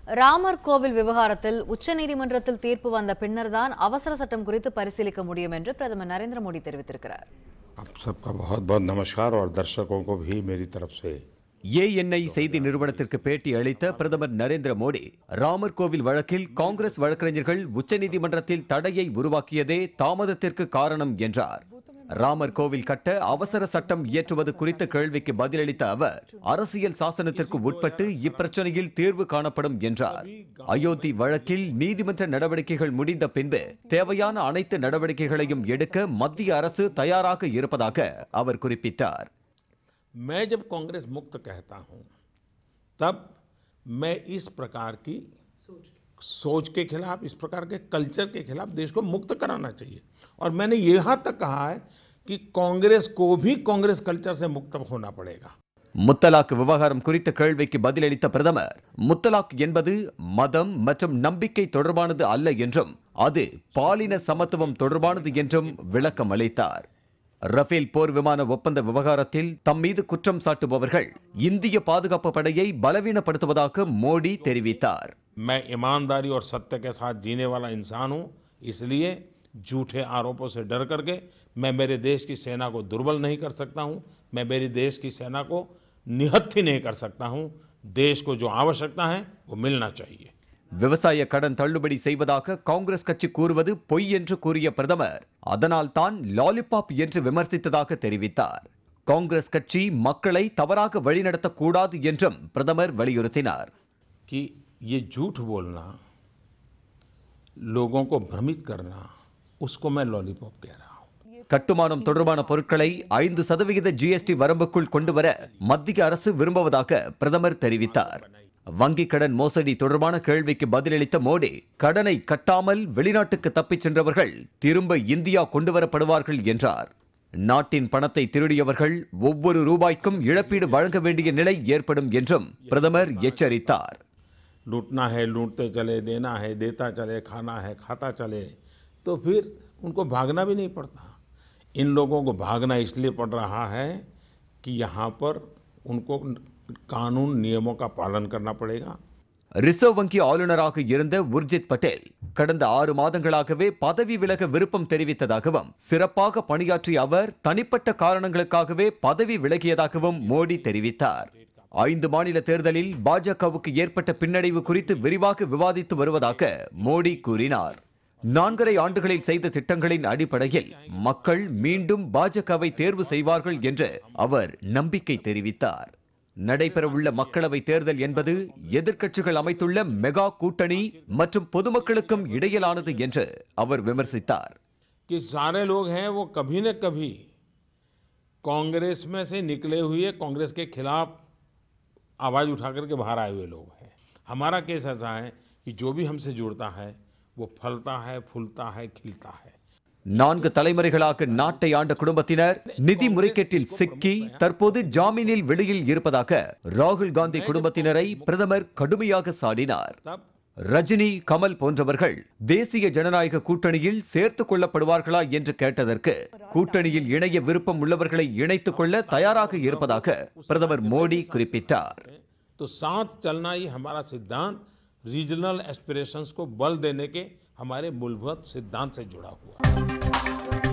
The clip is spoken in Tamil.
ராமர் கோவில் விவகாரத்தில் உச்சநீதிமன்றத்தில் தீர்ப்பு வந்த பின்னர்தான் அவசர சட்டம் குறித்து பரிசீலிக்க முடியும் என்று பிரதமர் நரேந்திர மோடி தெரிவித்திருக்கிறார். आप सबका बहुत बहुत नमस्कार और दर्शकों को भी मेरी तरफ से. ஏஎன்ஐ செய்தி நிறுவனத்திற்கு பேட்டி அளித்த பிரதமர் நரேந்திர மோடி ராமர் கோவில் வழக்கில் காங்கிரஸ் வழக்கறிஞர்கள் உச்சநீதிமன்றத்தில் தடையை உருவாக்கியதே தாமதத்திற்கு காரணம் என்றார். ராமர் கோவில் கட்ட அவசர சட்டம் இயற்றுவது குறித்த கேள்விக்கு பதிலளித்த அவர் அரசியல் சாசனத்திற்கு உட்பட்டு இப்பிரச்சனையில் தீர்வு காணப்படும் என்றார். அயோத்தி வழக்கில் நீதிமன்ற நடவடிக்கைகள் முடிந்த பின்பு தேவையான அனைத்து நடவடிக்கைகளையும் எடுக்க மத்திய அரசு தயாராக இருப்பதாக அவர் குறிப்பிட்டார். मैं जब कांग्रेस मुक्त कहता हूं तब मैं इस प्रकार की सोच के खिलाफ, इस प्रकार के कल्चर के खिलाफ देश को मुक्त कराना चाहिए. और मैंने यहाँ तक कहा है कि कांग्रेस को भी कांग्रेस कल्चर से मुक्त होना पड़ेगा. முத்தலாக் விவகாரம் குறித்த கேள்விக்கு பதிலளித்த பிரதமர் முத்தலாக் என்பது மதம் மற்றும் நம்பிக்கை தொடர்பானது அல்ல என்றும் அது பாலின சமத்துவம் தொடர்பானது என்றும் விளக்கம் அளித்தார். ரஃபேல் போர் விமான ஒப்பந்த விவகாரத்தில் தம் மீது குற்றம் சாட்டுபவர்கள் இந்திய பாதுகாப்பு படையை பலவீனப்படுத்துவதாக மோடி தெரிவித்தார். मैं ईमानदारी और सत्य के साथ जीने वाला इंसान हूं, इसलिए झूठे आरोपों से डर करके मैं मेरे देश की सेना को दुर्बल नहीं कर सकता हूं, मैं मेरी देश की सेना को निहत्थी नहीं कर सकता हूं. देश को जो आवश्यकता है वो मिलना चाहिए. விவசாய கடன் தள்ளுபடி செய்வதாக காங்கிரஸ் கட்சி கூறுவது பொய் என்று கூறிய பிரதமர் அதனால் தான் லாலிபாப் என்று விமர்சித்ததாக தெரிவித்தார். காங்கிரஸ் கட்சி மக்களை தவறாக வழிநடத்தக்கூடாது என்றும் பிரதமர் வலியுறுத்தினார். कि ये झूठ बोलना, लोगों को भ्रमित करना, उसको मैं लॉलीपॉप कह रहा हूं. கட்டுமானம் தொடர்பான பொருட்களை 5% ஜிஎஸ்டி வரம்புக்குள் கொண்டுவர மத்திய அரசு விரும்புவதாக பிரதமர் தெரிவித்தார். வங்கி கடன் மோசடி தொடர்பான கேள்விக்கு பதிலளித்த மோடி கடனை கட்டாமல் வெளிநாட்டுக்கு தப்பிச் சென்றவர்கள் திரும்ப இந்தியா கொண்டுவரப்படுவார்கள் என்றார். நாட்டின் பணத்தை திருடியவர்கள் ஒவ்வொரு ரூபாய்க்கும் இழப்பீடு வழங்க வேண்டிய நிலை ஏற்படும் என்றும் பிரதமர் எச்சரித்தார். लूटना है लूटते चले, देना है देता चले, खाना है खाता चले, तो फिर उनको भागना भी नहीं पड़ता. इन लोगों को भागना इसलिए पड़ रहा है कि यहाँ पर उनको कानून नियमों का पालन करना पड़ेगा. ரிசர்வ் வங்கி ஆளுநராக இருந்த உர்ஜித் பட்டேல் கடந்த 6 மாதங்களாகவே பதவி விலக விருப்பம் தெரிவித்ததாகவும் சிறப்பாக பணியாற்றிய அவர் தனிப்பட்ட காரணங்களுக்காகவே பதவி விலகியதாகவும் மோடி தெரிவித்தார். 5 மாநில தேர்தலில் பாஜகவுக்கு ஏற்பட்ட பின்னடைவு குறித்து விரிவாக விவாதித்து வருவதாக மோடி கூறினார். 4.5 ஆண்டுகளில் செய்த திட்டங்களின் அடிப்படையில் மக்கள் மீண்டும் பாஜகவை தேர்வு செய்வார்கள் என்று அவர் நம்பிக்கை தெரிவித்தார். நடைபெறவுள்ள மக்களவை தேர்தல் என்பது எதிர்க்கட்சிகள் அமைத்துள்ள மெகா கூட்டணி மற்றும் பொதுமக்களுக்கும் இடையிலானது என்று அவர் விமர்சித்தார். कि सारे लोग हैं वो कभी न कभी कांग्रेस में से निकले हुए, कांग्रेस के खिलाफ आवाज उठा करके बाहर आए हुए लोग हैं. हमारा केस ऐसा है कि जो भी हमसे जुड़ता है वो फलता है, फूलता है, खिलता है. 4 தலைமுறைகளாக நாட்டை ஆண்ட குடும்பத்தினர் நிதி முறைகேட்டில் சிக்கி தற்போது ஜாமீனில் வெளியில் இருப்பதாக ராகுல் காந்தி குடும்பத்தினரை பிரதமர் கடுமையாக சாடினார். ரஜினி, கமல் போன்றவர்கள் தேசிய ஜனநாயக கூட்டணியில் சேர்த்துக் கொள்ளப்படுவார்களா என்று கேட்டதற்கு கூட்டணியில் இணைய விருப்பம் உள்ளவர்களை இணைத்துக் கொள்ள தயாராக இருப்பதாக பிரதமர் மோடி குறிப்பிட்டார். तो साथ चलना ही हमारा सिद्धांत रीजनल एस्पिरेशंस को बल देने के हमारे मूलभूत सिद्धांत से जुड़ा हुआ है.